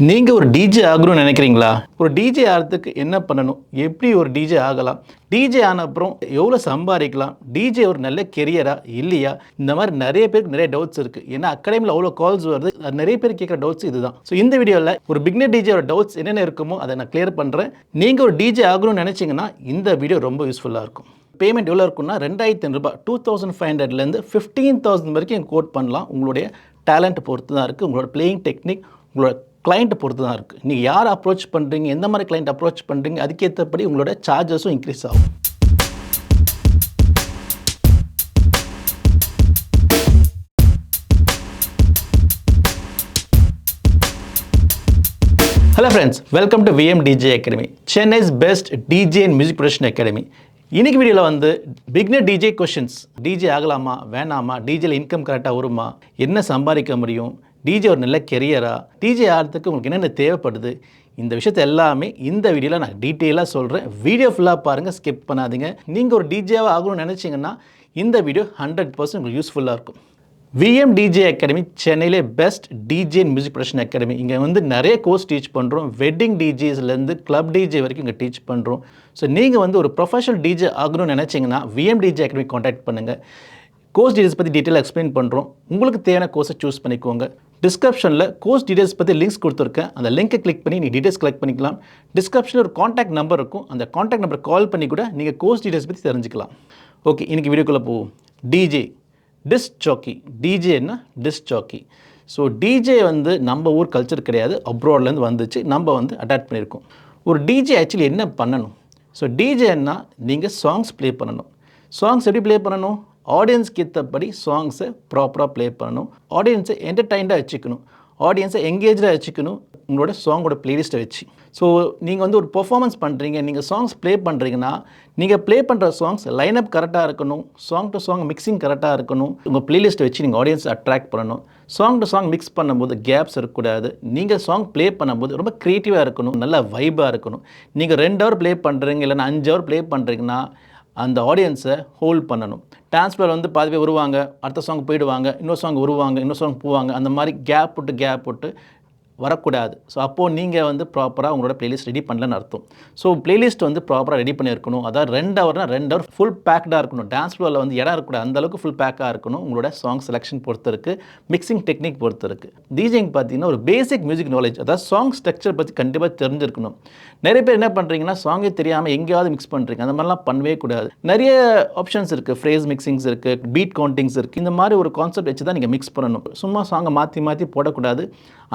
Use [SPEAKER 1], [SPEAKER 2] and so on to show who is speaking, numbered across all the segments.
[SPEAKER 1] நீங்கள் ஒரு டிஜே ஆகணும்னு நினைக்கிறீங்களா? ஒரு டிஜே ஆகிறதுக்கு என்ன பண்ணணும்? எப்படி ஒரு டிஜே ஆகலாம்? டிஜே ஆன அப்புறம் எவ்வளோ சம்பாதிக்கலாம்? டிஜே ஒரு நல்ல கெரியரா இல்லையா? இந்த மாதிரி நிறைய பேருக்கு நிறைய டவுட்ஸ் இருக்குது. ஏன்னா அகாடமியில் அவ்வளோ கால்ஸ் வருது. நிறைய பேர் கேட்குற டவுட்ஸ் இதுதான். ஸோ இந்த வீடியோவில் ஒரு பிகினர் டிஜேயோட டவுட்ஸ் என்னென்ன இருக்குமோ அதை நான் கிளியர் பண்ணுறேன். நீங்கள் ஒரு டிஜே ஆகணும்னு நினச்சிங்கன்னா இந்த வீடியோ ரொம்ப யூஸ்ஃபுல்லாக இருக்கும். பேமெண்ட் எவ்வளோ இருக்குன்னா ரூ. 2500 15,000 வரைக்கும் கோட் பண்ணலாம். உங்களுடைய டேலண்ட் பொறுத்து தான் இருக்குது. உங்களோட பிளேயிங் டெக்னிக், உங்களோட கிளைண்ட்டை பொறுத்து தான் இருக்குது. நீங்கள் யார் அப்ரோச் பண்ணுறீங்க, எந்த மாதிரி கிளைண்ட் அப்ரோச் பண்ணுறீங்க, அதுக்கேற்றபடி உங்களோட சார்ஜஸும் இன்க்ரீஸ் ஆகும். Hello friends, welcome to VM DJ academy, Chennai's best DJ and music production academy. இன்றைக்கி வீடியோவில் வந்து பிகினர் டிஜே கொஷின்ஸ். டிஜே ஆகலாமா வேணாமா, டிஜேல இன்கம் கரெக்டாக வருமா, என்ன சம்பாதிக்க முடியும், டிஜே ஒரு நல்ல கெரியரா, டிஜே ஆகிறதுக்கு உங்களுக்கு என்னென்ன தேவைப்படுது, இந்த விஷயத்தை எல்லாமே இந்த வீடியோவில் நான் டீட்டெயிலாக சொல்கிறேன். வீடியோ ஃபுல்லாக பாருங்கள், ஸ்கிப் பண்ணாதீங்க. நீங்கள் ஒரு டிஜேவாக ஆகணும்னு நினச்சிங்கன்னா இந்த வீடியோ 100% உங்களுக்கு யூஸ்ஃபுல்லாக இருக்கும். விஎம் டிஜே அகாடமி சென்னையிலே best DJ and music production academy. இங்கே வந்து நிறைய கோர்ஸ் டீச் பண்ணுறோம். வெட்டிங் டிஜேஸ்லேருந்து கிளப் டிஜே வரைக்கும் இங்கே டீச் பண்ணுறோம். ஸோ நீங்கள் வந்து ஒரு ப்ரொஃபஷனல் டிஜே ஆகணும்னு நினச்சிங்கன்னா விஎம் டிஜே அகாடமி காண்டாக்ட் பண்ணுங்கள். கோர்ஸ் டீடைல்ஸ் பற்றி டீட்டெயிலாக எக்ஸ்பிளைன் பண்ணுறோம். உங்களுக்கு தேவையான கோர்ஸை சூஸ் பண்ணிக்கோங்க. டிஸ்கிரிப்ஷனில் கோர்ஸ் டீடைல்ஸ் பற்றி லிங்க்ஸ் கொடுத்துருக்கேன். அந்த லிங்க்கை கிளிக் பண்ணி நீங்கள் டீடைல்ஸ் கலெக்ட் பண்ணிக்கலாம். டிஸ்கிரிப்ஷனில் ஒரு காண்டாக்ட் நம்பர் இருக்கும். அந்த காண்டாக்ட் நம்பர் கால் பண்ணி கூட நீங்கள் கோர்ஸ் டீடைல்ஸ் பற்றி தெரிஞ்சுக்கலாம். ஓகே, இன்றைக்கி வீடியோக்குள்ளே போவோம். DJ, disc jockey. டிஜேன்னா டிஸ்க் ஜாக்கி. ஸோ டிஜே வந்து நம்ம ஊர் கல்ச்சர் கிடையாது, அப்ராட்லேருந்து வந்துச்சு, நம்ம வந்து அடாப்ட் பண்ணியிருக்கோம். ஒரு டிஜே ஆக்சுவலி என்ன பண்ணணும்? ஸோ டிஜேன்னா நீங்கள் சாங்ஸ் ப்ளே பண்ணணும். சாங்ஸ் எப்படி ப்ளே பண்ணணும்? ஆடியன்ஸ்க்கு ஏற்றபடி சாங்ஸை ப்ராப்பராக ப்ளே பண்ணணும். ஆடியன்ஸை என்டர்டைன்டாக வச்சுக்கணும். ஆடியன்ஸை எங்கேஜாக வச்சுக்கணும் உங்களோட சாங்கோட ப்ளேலிஸ்ட்டை வச்சு. ஸோ நீங்கள் வந்து ஒரு பெர்ஃபார்மன்ஸ் பண்ணுறீங்க, நீங்கள் சாங்ஸ் ப்ளே பண்ணுறீங்கன்னா நீங்கள் ப்ளே பண்ணுற சாங்ஸ் லைனப் கரெக்டாக இருக்கணும். சாங் டு சாங் மிக்சிங் கரெக்டாக இருக்கணும். உங்கள் ப்ளேலிஸ்ட்டை வச்சு நீங்கள் ஆடியன்ஸை அட்ராக்ட் பண்ணணும். சாங் டு சாங் மிக்ஸ் பண்ணும்போது கேப்ஸ் இருக்கக்கூடாது. நீங்கள் சாங் ப்ளே பண்ணும்போது ரொம்ப க்ரியேட்டிவாக இருக்கணும், நல்ல வைபாக இருக்கணும். நீங்கள் 2 ஹவர் ப்ளே பண்ணுறீங்க, இல்லைன்னா 5 ஹவர் ப்ளே பண்ணுறீங்கன்னா அந்த ஆடியன்ஸை ஹோல்ட் பண்ணணும். டான்ஸ் ஃப்ளோர் வந்து பாதி பேர் வருவாங்க, அடுத்த சாங் போயிடுவாங்க, இன்னொரு சாங் வருவாங்க, இன்னொரு சாங் போவாங்க. அந்த மாதிரி கேப் விட்டு வரக்கூடாது. ஸோ அப்போது நீங்கள் வந்து ப்ராப்பராக உங்களோட ப்ளேலிஸ்ட் ரெடி பண்ணலன்னு அர்த்தம். ஸோ ப்ளேலிஸ்ட் வந்து ப்ராப்பராக ரெடி பண்ணியிருக்கணும். அதாவது 2 ஹவர்னால் 2 ஹவர் ஃபுல் பேக்டாக இருக்கணும். டான்ஸ் ஃப்ளோரில் வந்து இடம் இருக்கக்கூடாது, அந்தளவுக்கு ஃபுல் பேக்காக இருக்கணும். உங்களோட சாங் செலெக்ஷன் பொறுத்து இருக்குது, மிக்சிங் டெக்னிக் பொறுத்து இருக்குது. டிஜேங் பார்த்தீங்கன்னா ஒரு பேசிக் மியூசிக் நாலேஜ், அதாவது சாங் ஸ்ட்ரக்சர் பற்றி கண்டிப்பாக தெரிஞ்சிருக்கணும். நிறைய பேர் என்ன பண்ணுறீங்கன்னா சாங்கே தெரியாமல் எங்கேயாவது மிக்ஸ் பண்ணுறீங்க. அந்த மாதிரிலாம் பண்ணவே கூடாது. நிறைய ஆப்ஷன்ஸ் இருக்குது, ஃப்ரேஸ் மிக்சிங்ஸ் இருக்குது, பீட் கவுண்டிங்ஸ் இருக்குது. இந்த மாதிரி ஒரு கான்செப்ட் வச்சு தான் நீங்கள் மிக்ஸ் பண்ணணும். சும்மா சாங்கை மாற்றி போடக்கூடாது.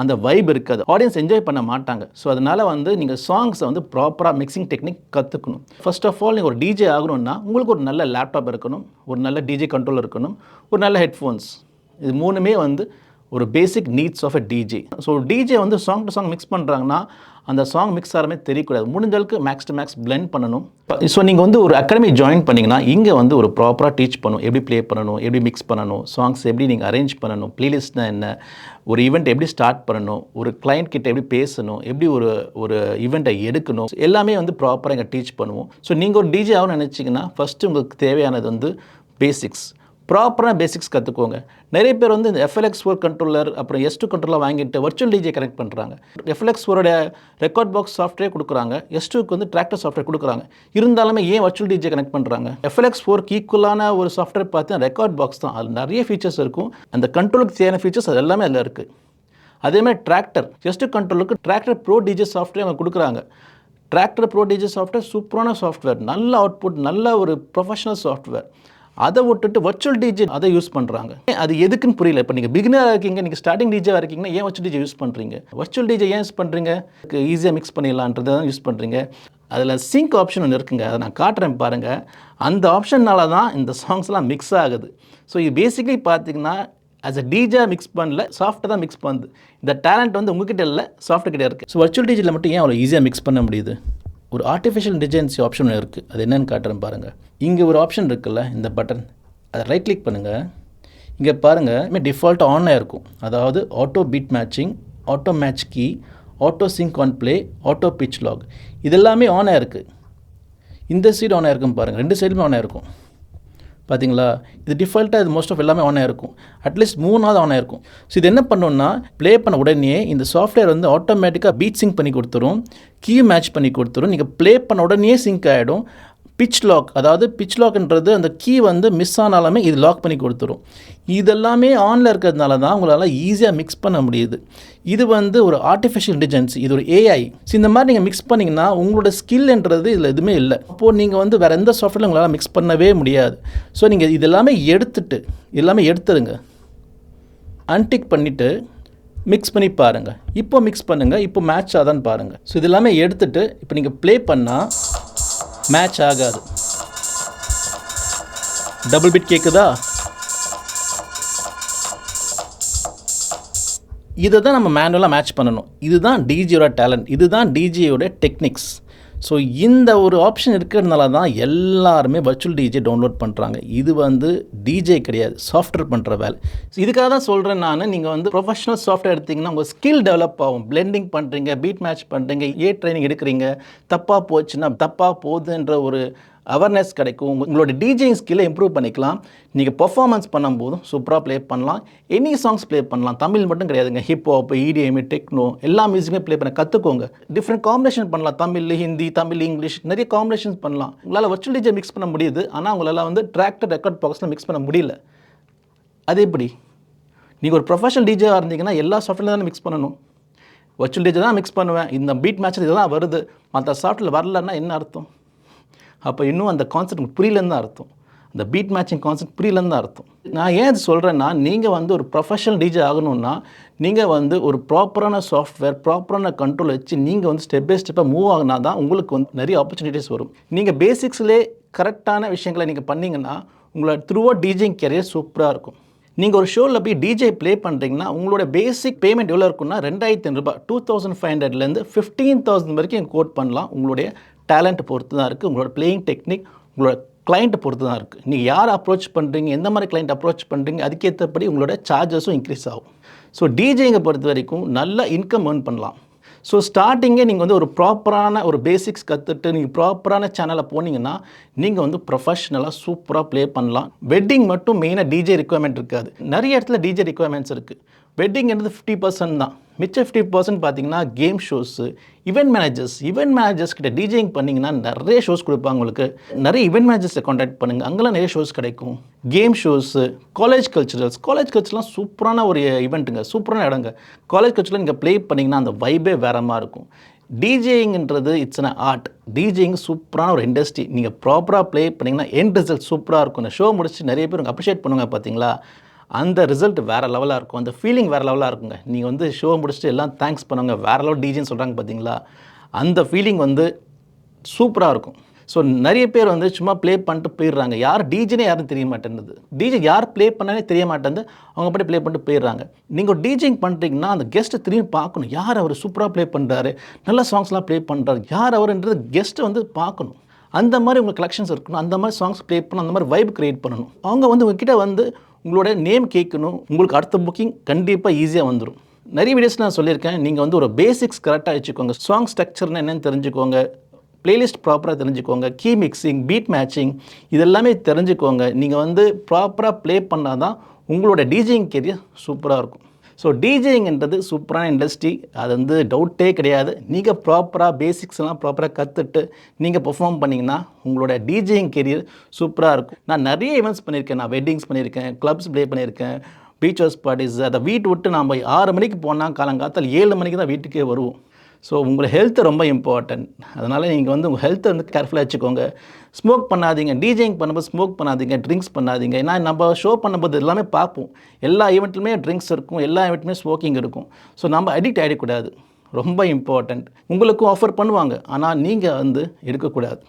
[SPEAKER 1] அந்த வைப் இருக்காது, ஆடியன்ஸ் என்ஜாய் பண்ண மாட்டாங்க. ஸோ அதனால் வந்து நீங்கள் சாங்ஸை வந்து ப்ராப்பராக மிக்சிங் டெக்னிக் கற்றுக்கணும். ஃபர்ஸ்ட் ஆஃப் ஆல் நீங்கள் ஒரு டிஜே ஆகணும்னா உங்களுக்கு ஒரு நல்ல லேப்டாப் இருக்கணும், ஒரு நல்ல டிஜே கண்ட்ரோலர் இருக்கணும், ஒரு நல்ல ஹெட்ஃபோன்ஸ். இது 3மே வந்து ஒரு basic needs of a DJ. So DJ வந்து சாங் டு சாங் மிக்ஸ் பண்ணுறாங்கன்னா அந்த சாங் மிக்ஸ் ஆகிறமே தெரியக்கூடாது. முடிஞ்ச அளவுக்கு மேக்ஸ் டு மேக்ஸ் பிளெண்ட் பண்ணணும். ஸோ நீங்கள் வந்து ஒரு அகாடமி ஜாயின் பண்ணிங்கன்னா இங்கே வந்து ஒரு ப்ராப்பராக டீச் பண்ணணும். எப்படி ப்ளே பண்ணணும், எப்படி மிக்ஸ் பண்ணணும், சாங்ஸ் எப்படி நீங்கள் அரேஞ்ச் பண்ணணும், ப்ளேலிஸ்ட்னா என்ன, ஒரு ஈவெண்ட் எப்படி ஸ்டார்ட் பண்ணணும், ஒரு கிளைண்ட் கிட்ட எப்படி பேசணும், எப்படி ஒரு ஈவெண்ட்டை எடுக்கணும், எல்லாமே வந்து ப்ராப்பராக இங்கே டீச் பண்ணுவோம். ஸோ நீங்கள் ஒரு டிஜே ஆகணும்னு நினச்சிங்கன்னா ஃபஸ்ட்டு உங்களுக்கு தேவையானது வந்து பேசிக்ஸ். ப்ராப்பராக பேசிக்ஸ் கற்றுக்கோங்க. நிறைய பேர் வந்து இந்த FLX4 கண்ட்ரோலர் அப்புறம் S2 கண்ட்ரோலர் வாங்கிட்டு வர்ச்சுவல் டிஜே கனெக்ட் பண்ணுறாங்க. FLX4 ரெக்கார்ட் பாக்ஸ் சாஃப்ட்வேர் கொடுக்குறாங்க, S2க்கு வந்து டிராக்டர் சாஃப்ட்வேர் கொடுக்குறாங்க. இருந்தாலுமே ஏன் வர்ச்சுவல் டிஜே கனெக்ட் பண்ணுறாங்க? FLX4க்கு ஈக்குவலான ஒரு சாஃப்ட்வேர் பார்த்தீங்கன்னா ரெக்கார்ட் பாக்ஸ் தான். அதில் நிறைய ஃபீச்சர்ஸ் இருக்கும். அந்த கண்ட்ரோலுக்கு தேவையான ஃபீச்சர்ஸ் அது எல்லாமே அதில் இருக்குது. அதேமாதிரி டிராக்டர், S2 கண்ட்ரோலுக்கு டிராக்டர் ப்ரோ டிஜே சாஃப்ட்வேர் அவங்க கொடுக்குறாங்க. டிராக்டர் ப்ரோ டிஜே சாஃப்ட்வேர் சூப்பரான சாஃப்ட்வேர், நல்ல அவுட்புட், நல்ல ஒரு ப்ரொஃபஷனல் சாஃப்ட்வேர். அதை விட்டுட்டு வர்ச்சுவல் டிஜே அதை யூஸ் பண்ணுறாங்க. அது எதுக்குன்னு புரியல. இப்போ நீங்கள் பிகினராக இருக்கீங்க, நீங்கள் ஸ்டார்டிங் டிஜேவாக இருக்கீங்கன்னா ஏன் வர்ச்சுவல் டிஜே யூஸ் பண்ணுறீங்க? வர்ச்சுவல் டிஜே ஏன் யூஸ் பண்ணுறீங்க? ஈஸியாக மிக்ஸ் பண்ணிடலான்றதை தான் யூஸ் பண்ணுறீங்க. அதில் சிங்க் ஆப்ஷன் ஒன்று இருக்குங்க, அதை நான் காட்டுறேன் பாருங்கள். அந்த ஆப்ஷன்னால தான் இந்த சாங்ஸ்லாம் மிக்ஸ் ஆகுது. ஸோ இது பேசிக்லி பார்த்தீங்கன்னா ஆஸ் அ டிஜே மிக்ஸ் பண்ணல, சாஃப்ட்டாக தான் மிக்ஸ் பண்ணுது. இந்த டேலண்ட் வந்து உங்ககிட்ட இல்லை, சாஃப்ட்கிட்ட இருக்குது. ஸோ வர்ச்சுவல் டிஜேயில் மட்டும் ஏன் அவ்வளோ ஈஸியாக மிக்ஸ் பண்ண முடியுது? ஒரு ஆர்டிஃபிஷியல் இன்டெலிஜென்சி ஆப்ஷன் இருக்குது. அது என்னென்னு காட்டுறேன் பாருங்கள். இங்கே ஒரு ஆப்ஷன் இருக்குல்ல, இந்த பட்டன், அதை ரைட் கிளிக் பண்ணுங்கள். இங்கே பாருங்கள், டிஃபால்ட்டாக ஆன் ஆகிருக்கும். அதாவது auto beat matching, auto match key, auto sync on play, auto pitch lock, இதெல்லாமே ஆன் ஆகிருக்கு. இந்த சைடு ஆன் ஆகிருக்கும் பாருங்கள், 2 சைடுமே ஆன் ஆகிருக்கும். பார்த்தீங்களா, இது டிஃபால்ட்டாக இது மோஸ்ட் ஆஃப் எல்லாமே ஆன் ஆகிருக்கும். அட்லீஸ்ட் 3 ஆன் ஆகிருக்கும். ஸோ இது என்ன பண்ணணும்னா, ப்ளே பண்ண உடனே இந்த சாஃப்ட்வேர் வந்து ஆட்டோமேட்டிக்காக பீட் சிங்க் பண்ணி கொடுத்துரும், கீ மேட்ச் பண்ணி கொடுத்துரும். நீங்கள் ப்ளே பண்ண உடனே சிங்க் ஆகிடும். பிட்ச் லாக், அதாவது பிட்ச் லாக்ன்றது அந்த கீ வந்து மிஸ் ஆனாலுமே இது லாக் பண்ணி கொடுத்துரும். இதெல்லாமே ஆனில் இருக்கிறதுனால தான் உங்களால் ஈஸியாக மிக்ஸ் பண்ண முடியுது. இது வந்து ஒரு ஆர்டிஃபிஷியல் இன்டெலிஜென்ஸ், இது ஒரு ஏஐ. ஸோ இந்த மாதிரி நீங்கள் மிக்ஸ் பண்ணிங்கன்னா உங்களோட ஸ்கில்ன்றது இதில் எதுவுமே இல்லை. அப்போது நீங்கள் வந்து வேறு எந்த சாஃப்ட்வேரில் உங்களால் மிக்ஸ் பண்ணவே முடியாது. ஸோ நீங்கள் இது எல்லாமே எடுத்துருங்க, அன்டிக் பண்ணிவிட்டு மிக்ஸ் பண்ணி பாருங்கள். இப்போ மிக்ஸ் பண்ணுங்கள், இப்போ மேட்ச் ஆதான்னு பாருங்கள். ஸோ இது எல்லாமே எடுத்துகிட்டு இப்போ நீங்கள் ப்ளே பண்ணால் மேட்ச் ஆகாது. டபுள் பிட் கேட்குதா? இதை தான் நம்ம மேனுவலாக மேட்ச் பண்ணணும். இதுதான் டிஜியோட டேலண்ட், இதுதான் டிஜியோட டெக்னிக்ஸ். ஸோ இந்த ஒரு ஆப்ஷன் இருக்கிறதுனால தான் எல்லாருமே வர்ச்சுவல் டிஜே டவுன்லோட் பண்ணுறாங்க. இது வந்து டிஜே கிடையாது, சாஃப்ட்வேர் பண்ணுற வேலை. இதுக்காக தான் சொல்கிறேன் நான், நீங்கள் வந்து ப்ரொஃபஷனல் சாஃப்ட்வேர் எடுத்திங்கன்னா உங்கள் ஸ்கில் டெவலப் ஆகும். பிளெண்டிங் பண்ணுறீங்க, பீட் மேட்ச் பண்ணுறீங்க, ட்ரைனிங் எடுக்கிறீங்க, தப்பாக போச்சுன்னா தப்பாக போகுதுன்ற ஒரு அவேர்னஸ் கிடைக்கும். உங்களோட டிஜேயிங் ஸ்கில்லை இம்ப்ரூவ் பண்ணிக்கலாம். நீங்கள் பர்ஃபார்மன்ஸ் பண்ணும்போதும் சூப்பராக ப்ளே பண்ணலாம். எனி சாங்ஸ் ப்ளே பண்ணலாம். தமிழ் மட்டும் கிடையாதுங்க, ஹிப்ஹாப், EDM, டெக்னோ எல்லா மியூசிக்குமே ப்ளே பண்ண கற்றுக்கோங்க. டிஃப்ரெண்ட் காம்பினேஷன் பண்ணலாம். தமிழ், ஹிந்தி, தமிழ், இங்கிலீஷ் நிறைய காம்பினேஷன்ஸ் பண்ணலாம். உங்களால் வர்ச்சுவல் டிஜே மிக்ஸ் பண்ண முடியுது, ஆனால் உங்களால் வந்து ட்ராக்டர் ரெக்கார்ட் பாக்ஸில் மிக்ஸ் பண்ண முடியல. அது எப்படி? நீங்கள் ஒரு ப்ரொஃபஷனல் டிஜேவாக இருந்தீங்கன்னா எல்லா சாஃப்ட்வேரில் தானே மிக்ஸ் பண்ணணும். வர்ச்சுவல் டிஜே தான் மிக்ஸ் பண்ணுவேன், இந்த பீட் மேட்ச் இதெல்லாம் வருது, மற்ற சாஃப்ட்வேர் வரலன்னா என்ன அர்த்தம்? அப்போ இன்னும் அந்த கான்செப்ட் புரியலன்னு தான் அர்த்தம். அந்த பீட் மேட்சிங் கான்செப்ட் புரியலன்னு தான் அர்த்தம். நான் ஏன் இது சொல்கிறேன்னா, நீங்கள் வந்து ஒரு ப்ரொஃபஷனல் டிஜே ஆகணும்னா நீங்கள் வந்து ஒரு ப்ராப்பரான சாஃப்ட்வேர், ப்ராப்பரான கண்ட்ரோல் வச்சு நீங்கள் வந்து ஸ்டெப் பை ஸ்டெப்பாக மூவ் ஆகினா தான் உங்களுக்கு வந்து நிறைய ஆப்பர்ச்சுனிட்டிஸ் வரும். நீங்கள் பேசிக்ஸ்லேயே கரெக்டான விஷயங்களை நீங்கள் பண்ணிங்கன்னா உங்களோட த்ரூ அவுட் டிஜேயிங் கேரியர் சூப்பராக இருக்கும். நீங்கள் ஒரு ஷோவில் போய் டிஜே ப்ளே பண்ணுறீங்கன்னா உங்களோட பேசிக் பேமெண்ட் எவ்வளோ இருக்குன்னா 2500 ரூபாய், 2500லேருந்து 15,000 வரைக்கும் கோட் பண்ணலாம். உங்களுடைய டேலண்ட் பொறுத்து தான் இருக்குது, உங்களோட பிளேயிங் டெக்னிக், உங்களோட கிளைண்ட்டை பொறுத்து தான் இருக்குது. நீங்கள் யார் அப்ரோச் பண்ணுறீங்க, எந்த மாதிரி கிளைண்ட் அப்ரோச் பண்ணுறீங்க, அதுக்கேற்றபடி உங்களோட சார்ஜஸும் இன்க்ரீஸ் ஆகும். ஸோ டிஜேங்க பொறுத்த வரைக்கும் நல்ல இன்கம் ஏர்ன் பண்ணலாம். ஸோ ஸ்டார்டிங்கே நீங்கள் வந்து ஒரு ப்ராப்பரான ஒரு பேசிக்ஸ் கற்றுட்டு நீங்கள் ப்ராப்பரான சேனலில் போனீங்கன்னா நீங்கள் வந்து ப்ரொஃபஷ்னலாக சூப்பராக ப்ளே பண்ணலாம். வெட்டிங் மட்டும் மெயினாக டிஜே ரிக்வயர்மெண்ட் இருக்காது, நிறைய இடத்துல டிஜே ரிக்வயர்மெண்ட்ஸ் இருக்குது. வெட்டிங்கிறது 50% தான், மிச்ச 50% பார்த்தீங்கன்னா கேம் ஷோஸு, ஈவெண்ட் மேனேஜர்ஸ் கிட்ட டிஜேயிங் பண்ணிங்கன்னா நிறைய ஷோஸ் கொடுப்பாங்க. உங்களுக்கு நிறைய ஈவெண்ட் மேனேஜர்ஸை கான்டாக்ட் பண்ணுங்கள், அங்கெல்லாம் நிறைய ஷோஸ் கிடைக்கும். கேம் ஷோஸு, காலேஜ் கல்ச்சர்லாம் சூப்பரான ஒரு ஈவெண்ட்டுங்க, சூப்பரான இடங்க. காலேஜ் கல்ச்சரில் நீங்கள் ப்ளே பண்ணிங்கன்னா அந்த வைபே வேற மாதிரி இருக்கும். டிஜேயிங்ன்றது இட்ஸ் அன் ஆர்ட். டிஜேயிங் சூப்பரான ஒரு இண்டஸ்ட்ரி. நீங்கள் ப்ராப்பராக ப்ளே பண்ணிங்கன்னா எண்ட் ரிசல்ட் சூப்பராக இருக்கும். இந்த ஷோ முடிச்சு நிறைய பேர் அப்ரிஷியேட் பண்ணுவாங்க பார்த்தீங்களா, அந்த ரிசல்ட் வேறு லெவலாக இருக்கும், அந்த ஃபீலிங் வேறு லெவலாக இருக்குங்க. நீங்கள் வந்து ஷோ முடிச்சுட்டு எல்லாம் தேங்க்ஸ் பண்ணுவாங்க, வேறு லெவல் டிஜேன்னு சொல்கிறாங்க பார்த்தீங்களா, அந்த ஃபீலிங் வந்து சூப்பராக இருக்கும். ஸோ நிறைய பேர் வந்து சும்மா ப்ளே பண்ணிட்டு போயிடுறாங்க. யார் டிஜேனே யாரும் தெரிய மாட்டேன்னுது, டிஜே யார் ப்ளே பண்ணாலே தெரிய மாட்டேங்குது, அவங்க படி ப்ளே பண்ணிட்டு போயிடுறாங்க. நீங்கள் டிஜேயிங் பண்ணுறீங்கன்னா அந்த கெஸ்ட்டை திரும்பி பார்க்கணும், யார் அவர் சூப்பராக ப்ளே பண்ணுறாரு, நல்ல சாங்ஸ்லாம் ப்ளே பண்ணுறாரு, யார் அவருன்றது கெஸ்ட்டை வந்து பார்க்கணும். அந்த மாதிரி உங்களுக்கு கலெக்ஷன்ஸ் இருக்கணும், அந்த மாதிரி சாங்ஸ் ப்ளே பண்ணணும், அந்த மாதிரி வைப் க்ரியேட் பண்ணணும். அவங்க வந்து உங்ககிட்ட வந்து உங்களோட நேம் கேட்கணும், உங்களுக்கு அடுத்த புக்கிங் கண்டிப்பாக ஈஸியாக வந்துடும். நிறைய வீடியோஸ் நான் சொல்லியிருக்கேன், நீங்கள் வந்து ஒரு பேசிக்ஸ் கரெக்டாக வச்சுக்கோங்க, சாங் ஸ்ட்ரக்சர்னு என்னென்னு தெரிஞ்சுக்கோங்க, பிளேலிஸ்ட் ப்ராப்பராக தெரிஞ்சுக்கோங்க, கீ மிக்சிங், பீட் மேட்சிங் இதெல்லாமே தெரிஞ்சுக்கோங்க. நீங்கள் வந்து ப்ராப்பராக ப்ளே பண்ணால் தான் உங்களோட டிஜேயிங் கேரியர் சூப்பராக இருக்கும். ஸோ டிஜேயிங்ன்றது சூப்பரான இண்டஸ்ட்ரி, அது வந்து டவுட்டே கிடையாது. நீங்கள் ப்ராப்பராக பேசிக்ஸ்லாம் ப்ராப்பராக கற்றுட்டு நீங்கள் பெர்ஃபார்ம் பண்ணிங்கன்னா உங்களோட டிஜேயிங் கெரியர் சூப்பராக இருக்கும். நான் நிறைய ஈவெண்ட்ஸ் பண்ணியிருக்கேன், நான் வெட்டிங்ஸ் பண்ணியிருக்கேன், கிளப்ஸ் ப்ளே பண்ணியிருக்கேன், பீச் ஹவுஸ் பார்ட்டிஸ். அதை வீட்டு விட்டு நம்ம 6 மணிக்கு போனால் காலங்காத்தால் 7 மணிக்கு தான் வீட்டுக்கே வருவோம். ஸோ உங்களை ஹெல்த்து ரொம்ப இம்பார்ட்டன்ட். அதனால் நீங்கள் வந்து உங்கள் ஹெல்த்தை வந்து கேர்ஃபுல்லாக வச்சுக்கோங்க. ஸ்மோக் பண்ணாதீங்க, டிஜேயிங் பண்ணும்போது ஸ்மோக் பண்ணாதீங்க, ட்ரிங்க்ஸ் பண்ணாதீங்க. ஏன்னா நம்ம ஷோ பண்ணும்போது எல்லாமே பார்ப்போம், எல்லா ஈவெண்ட்லையுமே ட்ரிங்க்ஸ் இருக்கும், எல்லா ஈவெண்ட்லையுமே ஸ்மோக்கிங் இருக்கும். ஸோ நம்ம அடிக்ட் ஆகிடக்கூடாது, ரொம்ப இம்பார்ட்டண்ட். உங்களுக்கும் ஆஃபர் பண்ணுவாங்க, ஆனால் நீங்கள் வந்து எடுக்கக்கூடாது.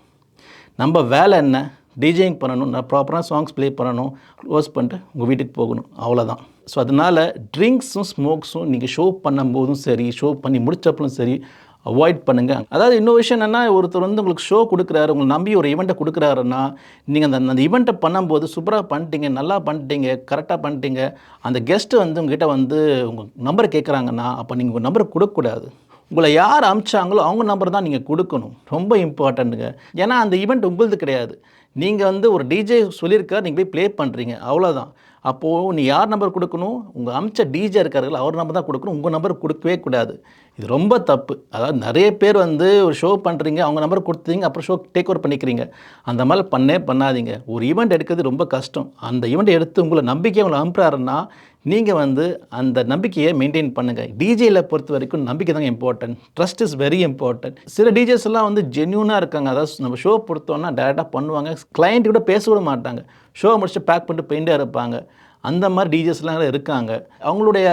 [SPEAKER 1] நம்ம வேலை என்ன, டிஜேயிங் பண்ணணும், நான் ப்ராப்பராக சாங்ஸ் ப்ளே பண்ணணும், க்ளோஸ் பண்ணிட்டு உங்கள் வீட்டுக்கு போகணும், அவ்வளோதான். ஸோ அதனால் ட்ரிங்க்ஸும் ஸ்மோக்ஸும் நீங்கள் ஷோ பண்ணும்போதும் சரி, ஷோ பண்ணி முடிச்சப்பலும் சரி அவாய்ட் பண்ணுங்கள். அதாவது இன்னொரு விஷயம் என்னென்னா, ஒருத்தர் வந்து உங்களுக்கு ஷோ கொடுக்குறாரு, உங்களை நம்பி ஒரு ஈவெண்ட்டை கொடுக்குறாருன்னா நீங்கள் அந்த ஈவெண்ட்டை பண்ணும்போது சூப்பராக பண்ணிட்டீங்க, நல்லா பண்ணிட்டீங்க, கரெக்டாக பண்ணிட்டீங்க, அந்த கெஸ்ட்டு வந்து உங்ககிட்ட வந்து உங்கள் நம்பரை கேட்குறாங்கன்னா அப்போ நீங்கள் உங்கள் நம்பரை கொடுக்கக்கூடாது. உங்களை யார் அமிச்சாங்களோ அவங்க நம்பர் தான் நீங்கள் கொடுக்கணும், ரொம்ப இம்பார்ட்டண்ட்டுங்க. ஏன்னா அந்த ஈவெண்ட் உங்களுது கிடையாது. நீங்கள் வந்து ஒரு டிஜே சொல்லியிருக்கார், நீங்கள் போய் ப்ளே பண்ணுறீங்க, அவ்வளோதான். அப்போது நீ யார் நம்பர் கொடுக்கணும்? உங்கள் அமிச்ச டிஜே இருக்காருல்ல, அவர் நம்பர் தான் கொடுக்கணும், உங்கள் நம்பர் கொடுக்கவே கூடாது. இது ரொம்ப தப்பு. அதாவது நிறைய பேர் வந்து ஒரு ஷோ பண்ணுறீங்க, அவங்க நம்பர் கொடுத்தீங்க, அப்புறம் ஷோ டேக் ஓவர் பண்ணிக்கிறீங்க. அந்த மாதிரி பண்ணாதீங்க. ஒரு ஈவெண்ட் எடுக்கிறது ரொம்ப கஷ்டம். அந்த ஈவெண்ட் எடுத்து உங்களை நம்பிக்கையை உங்களை அனுப்புறாருன்னா, நீங்கள் வந்து அந்த நம்பிக்கையை மெயின்டைன் பண்ணுங்கள். டிஜேயில் பொறுத்த வரைக்கும் நம்பிக்கை தாங்க important. Trust is very important. சில டிஜேஸ் எல்லாம் வந்து ஜென்யூனாக இருக்காங்க. அதாவது நம்ம ஷோ பொறுத்தோன்னா டேரெக்டாக பண்ணுவாங்க. கிளைண்ட் கூட பேச விட மாட்டாங்க. ஷோ முடிச்சு பேக் பண்ணிட்டு பெயிண்டாக இருப்பாங்க. அந்த மாதிரி டிஜேஸ்லாம் இருக்காங்க. அவங்களுடைய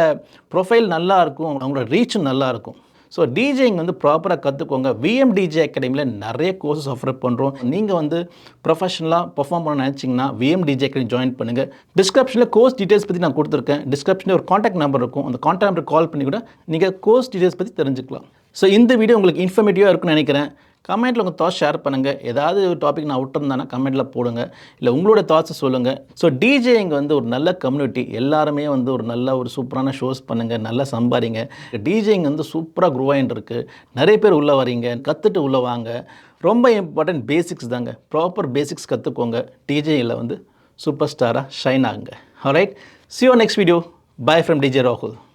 [SPEAKER 1] ப்ரொஃபைல் நல்லாயிருக்கும், அவங்களோட ரீச்சும் நல்லாயிருக்கும். ஸோ டிஜேயிங் வந்து ப்ராப்பராக கற்றுக்கோங்க. விஎம் டிஜே அகாடமியில் நிறைய கோர்சஸ் ஆஃபர் பண்ணுறோம். நீங்கள் வந்து ப்ரொஃபஷனலாக பெர்ஃபார்ம் பண்ண நினச்சிங்கன்னா விஎம் டிஜே அகாடமி ஜாயின் பண்ணுங்கள். டிஸ்கிரிப்ஷனில் கோர்ஸ் டீட்டெயில்ஸ் பற்றி நான் கொடுத்துருக்கேன். டிஸ்கிரிப்ஷனில் ஒரு காண்டாக்ட் நம்பர் இருக்கும். அந்த காண்டாக்ட் நம்பர் கால் பண்ணி கூட நீங்கள் கோர்ஸ் டீட்டெயில்ஸ் பற்றி தெரிஞ்சுக்கலாம். ஸோ இந்த வீடியோ உங்களுக்கு இன்ஃபர்மேட்டிவாக இருக்குன்னு நினைக்கிறேன். கமெண்ட்டில் உங்கள் தாட்ஸ் ஷேர் பண்ணுங்கள். ஏதாவது ஒரு டாபிக் நான் விட்டுருந்தேன்னா கமெண்ட்டில் போடுங்க. இல்லை உங்களோட தாட்ஸை சொல்லுங்கள். ஸோ டிஜேயிங் வந்து ஒரு நல்ல கம்யூனிட்டி. எல்லாருமே வந்து ஒரு நல்ல ஒரு சூப்பரான ஷோஸ் பண்ணுங்கள், நல்லா சம்பாதிங்க. டிஜேயிங் வந்து சூப்பராக க்ரோ ஆகிட்டு இருக்குது. நிறைய பேர் உள்ளே வரீங்க, கற்றுட்டு உள்ளே வாங்க. ரொம்ப இம்பார்ட்டன்ட் பேசிக்ஸ் தாங்க. ப்ராப்பர் பேசிக்ஸ் கற்றுக்கோங்க. டிஜேயில் வந்து சூப்பர் ஸ்டாராக ஷைன் ஆகுங்க. Alright, see you on next video. Bye from DJ Rahul.